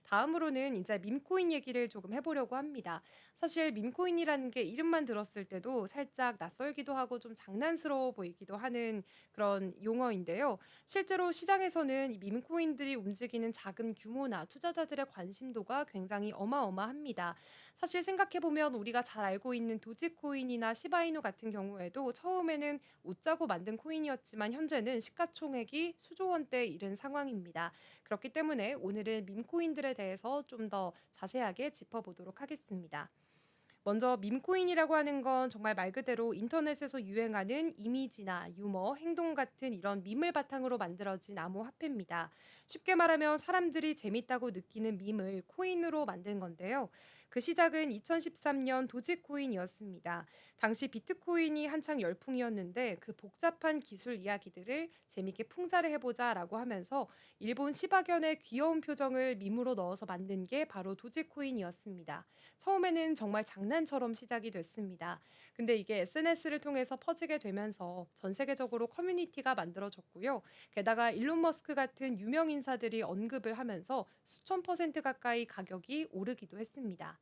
다음으로는 이제 밈코인 얘기를 조금 해보려고 합니다. 사실 밈코인이라는 게 이름만 들었을 때도 살짝 낯설기도 하고 좀 장난스러워 보이기도 하는 그런 용어인데요. 실제로 시장에서는 이 밈코인들이 움직이는 자금 규모나 투자자들의 관심도가 굉장히 어마어마합니다. 사실 생각해보면 우리가 잘 알고 있는 도지코인이나 시바이누 같은 경우에도 처음에는 웃자고 만든 코인이었지만 현재는 시가총액이 수조 원대에 이른 상황입니다. 그렇기 때문에 오늘은 밈코인들에 대해서 좀 더 자세하게 짚어보도록 하겠습니다. 먼저 밈코인이라고 하는 건 정말 말 그대로 인터넷에서 유행하는 이미지나 유머, 행동 같은 이런 밈을 바탕으로 만들어진 암호화폐입니다. 쉽게 말하면 사람들이 재밌다고 느끼는 밈을 코인으로 만든 건데요. 그 시작은 2013년 도지코인이었습니다. 당시 비트코인이 한창 열풍이었는데 그 복잡한 기술 이야기들을 재밌게 풍자를 해보자라고 하면서 일본 시바견의 귀여운 표정을 밈으로 넣어서 만든 게 바로 도지코인이었습니다. 처음에는 정말 장난처럼 시작이 됐습니다. 근데 이게 SNS를 통해서 퍼지게 되면서 전 세계적으로 커뮤니티가 만들어졌고요. 게다가 일론 머스크 같은 유명 인사들이 언급을 하면서 수천 퍼센트 가까이 가격이 오르기도 했습니다.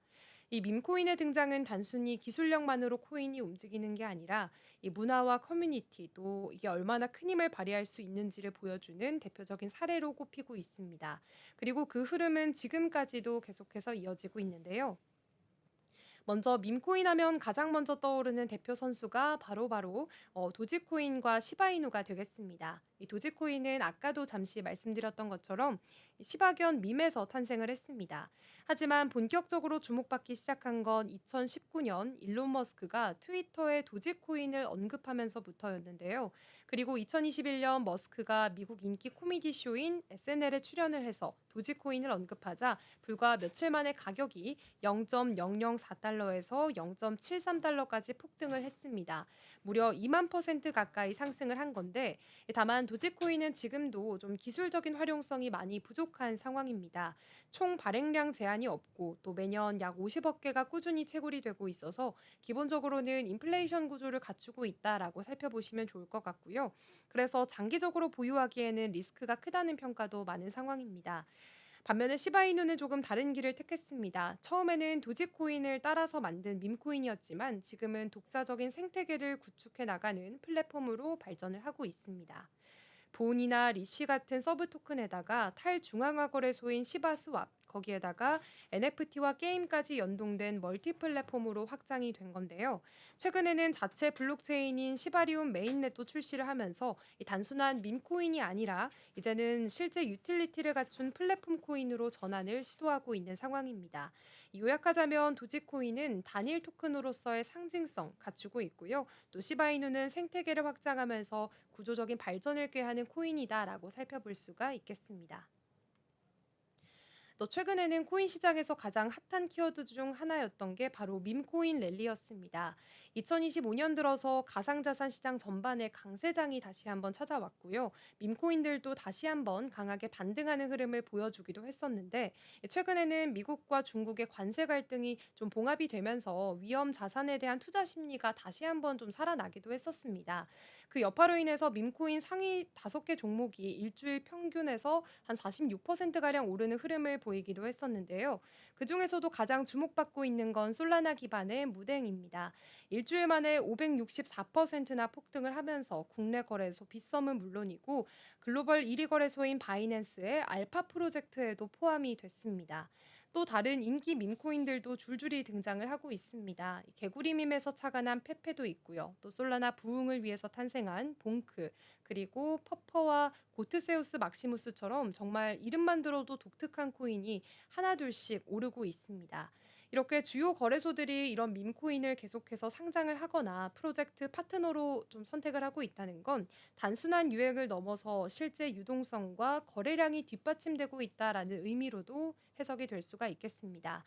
이 밈코인의 등장은 단순히 기술력만으로 코인이 움직이는 게 아니라 이 문화와 커뮤니티 또 이게 얼마나 큰 힘을 발휘할 수 있는지를 보여주는 대표적인 사례로 꼽히고 있습니다. 그리고 그 흐름은 지금까지도 계속해서 이어지고 있는데요. 먼저 밈코인 하면 가장 먼저 떠오르는 대표 선수가 바로 도지코인과 시바이누가 되겠습니다. 이 도지코인은 아까도 잠시 말씀드렸던 것처럼 이 시바견 밈에서 탄생을 했습니다. 하지만 본격적으로 주목받기 시작한 건 2019년 일론 머스크가 트위터에 도지코인을 언급하면서부터였는데요. 그리고 2021년 머스크가 미국 인기 코미디 쇼인 SNL에 출연을 해서 도지코인을 언급하자 불과 며칠 만에 가격이 0.004달러에서 0.73달러까지 폭등을 했습니다. 무려 2만% 가까이 상승을 한 건데 다만 도지코인은 지금도 좀 기술적인 활용성이 많이 부족한 상황입니다. 총 발행량 제한이 없고 또 매년 약 50억 개가 꾸준히 채굴이 되고 있어서 기본적으로는 인플레이션 구조를 갖추고 있다라고 살펴보시면 좋을 것 같고요. 그래서 장기적으로 보유하기에는 리스크가 크다는 평가도 많은 상황입니다. 반면에 시바이누는 조금 다른 길을 택했습니다. 처음에는 도지코인을 따라서 만든 밈코인이었지만 지금은 독자적인 생태계를 구축해 나가는 플랫폼으로 발전을 하고 있습니다. 본이나 리쉬 같은 서브 토큰에다가 탈중앙화 거래소인 시바스왑 거기에다가 NFT와 게임까지 연동된 멀티 플랫폼으로 확장이 된 건데요. 최근에는 자체 블록체인인 시바리움 메인넷도 출시를 하면서 이 단순한 밈코인이 아니라 이제는 실제 유틸리티를 갖춘 플랫폼 코인으로 전환을 시도하고 있는 상황입니다. 요약하자면 도지코인은 단일 토큰으로서의 상징성 갖추고 있고요. 또 시바이누는 생태계를 확장하면서 구조적인 발전을 꾀하는 코인이다라고 살펴볼 수가 있겠습니다. 또 최근에는 코인 시장에서 가장 핫한 키워드 중 하나였던 게 바로 밈코인 랠리였습니다. 2025년 들어서 가상자산 시장 전반에 강세장이 다시 한번 찾아왔고요. 밈코인들도 다시 한번 강하게 반등하는 흐름을 보여주기도 했었는데 최근에는 미국과 중국의 관세 갈등이 좀 봉합이 되면서 위험 자산에 대한 투자 심리가 다시 한번 좀 살아나기도 했었습니다. 그 여파로 인해서 밈코인 상위 5개 종목이 일주일 평균에서 한 46%가량 오르는 흐름을 보이기도 했었는데요. 그중에서도 가장 주목받고 있는 건 솔라나 기반의 무댕입니다. 일주일 만에 564%나 폭등을 하면서 국내 거래소 빗썸은 물론이고 글로벌 1위 거래소인 바이낸스의 알파 프로젝트에도 포함이 됐습니다. 또 다른 인기 밈코인들도 줄줄이 등장을 하고 있습니다. 개구리 밈에서 착안한 페페도 있고요. 또 솔라나 부흥을 위해서 탄생한 봉크, 그리고 퍼퍼와 고트세우스 막시무스처럼 정말 이름만 들어도 독특한 코인이 하나둘씩 오르고 있습니다. 이렇게 주요 거래소들이 이런 밈코인을 계속해서 상장을 하거나 프로젝트 파트너로 좀 선택을 하고 있다는 건 단순한 유행을 넘어서 실제 유동성과 거래량이 뒷받침되고 있다라는 의미로도 해석이 될 수가 있겠습니다.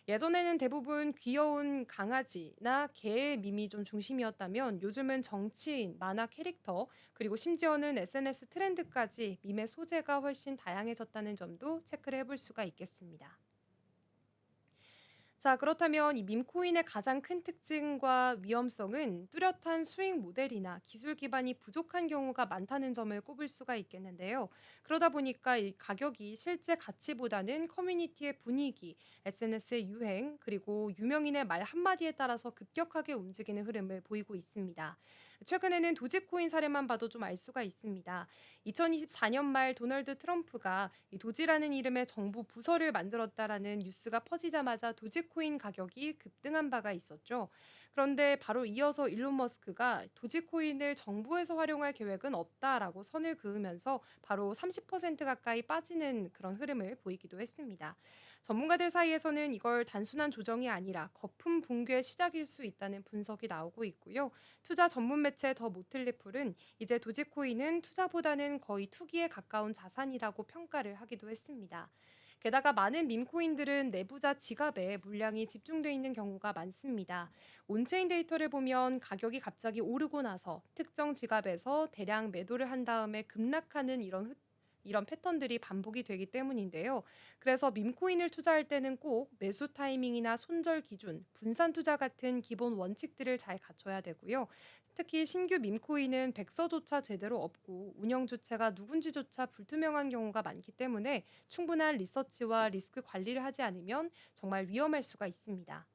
예전에는 대부분 귀여운 강아지나 개의 밈이 좀 중심이었다면 요즘은 정치인, 만화 캐릭터, 그리고 심지어는 SNS 트렌드까지 밈의 소재가 훨씬 다양해졌다는 점도 체크를 해볼 수가 있겠습니다. 자, 그렇다면 이 밈코인의 가장 큰 특징과 위험성은 뚜렷한 수익 모델이나 기술 기반이 부족한 경우가 많다는 점을 꼽을 수가 있겠는데요. 그러다 보니까 이 가격이 실제 가치보다는 커뮤니티의 분위기, SNS의 유행, 그리고 유명인의 말 한마디에 따라서 급격하게 움직이는 흐름을 보이고 있습니다. 최근에는 도지코인 사례만 봐도 좀 알 수가 있습니다. 2024년 말 도널드 트럼프가 이 도지라는 이름의 정부 부서를 만들었다라는 뉴스가 퍼지자마자 도지코인 가격이 급등한 바가 있었죠. 그런데 바로 이어서 일론 머스크가 도지코인을 정부에서 활용할 계획은 없다라고 선을 그으면서 바로 30% 가까이 빠지는 그런 흐름을 보이기도 했습니다. 전문가들 사이에서는 이걸 단순한 조정이 아니라 거품 붕괴의 시작일 수 있다는 분석이 나오고 있고요. 투자 전문 매체 더 모틀리풀은 이제 도지코인은 투자보다는 거의 투기에 가까운 자산이라고 평가를 하기도 했습니다. 게다가 많은 밈코인들은 내부자 지갑에 물량이 집중돼 있는 경우가 많습니다. 온체인 데이터를 보면 가격이 갑자기 오르고 나서 특정 지갑에서 대량 매도를 한 다음에 급락하는 이런 패턴들이 반복이 되기 때문인데요. 그래서 밈코인을 투자할 때는 꼭 매수 타이밍이나 손절 기준, 분산 투자 같은 기본 원칙들을 잘 갖춰야 되고요. 특히 신규 밈코인은 백서조차 제대로 없고 운영 주체가 누군지조차 불투명한 경우가 많기 때문에 충분한 리서치와 리스크 관리를 하지 않으면 정말 위험할 수가 있습니다.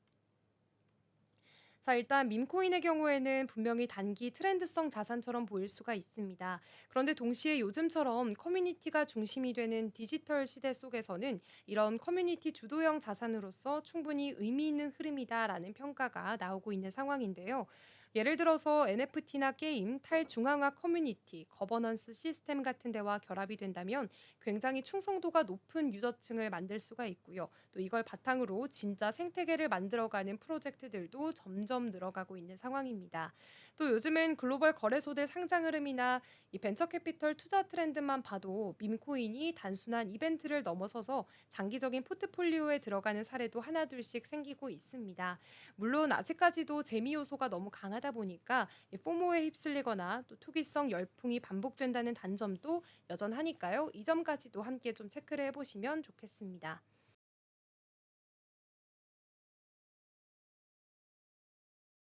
자, 일단 밈코인의 경우에는 분명히 단기 트렌드성 자산처럼 보일 수가 있습니다. 그런데 동시에 요즘처럼 커뮤니티가 중심이 되는 디지털 시대 속에서는 이런 커뮤니티 주도형 자산으로서 충분히 의미 있는 흐름이다라는 평가가 나오고 있는 상황인데요. 예를 들어서 NFT나 게임, 탈중앙화 커뮤니티, 거버넌스 시스템 같은 데와 결합이 된다면 굉장히 충성도가 높은 유저층을 만들 수가 있고요. 또 이걸 바탕으로 진짜 생태계를 만들어가는 프로젝트들도 점점 늘어가고 있는 상황입니다. 또 요즘엔 글로벌 거래소들 상장 흐름이나 이 벤처 캐피털 투자 트렌드만 봐도 밈코인이 단순한 이벤트를 넘어서서 장기적인 포트폴리오에 들어가는 사례도 하나둘씩 생기고 있습니다. 물론 아직까지도 재미 요소가 너무 강하다 보니까 이 포모에 휩쓸리거나 또 투기성 열풍이 반복된다는 단점도 여전하니까요. 이 점까지도 함께 좀 체크를 해보시면 좋겠습니다.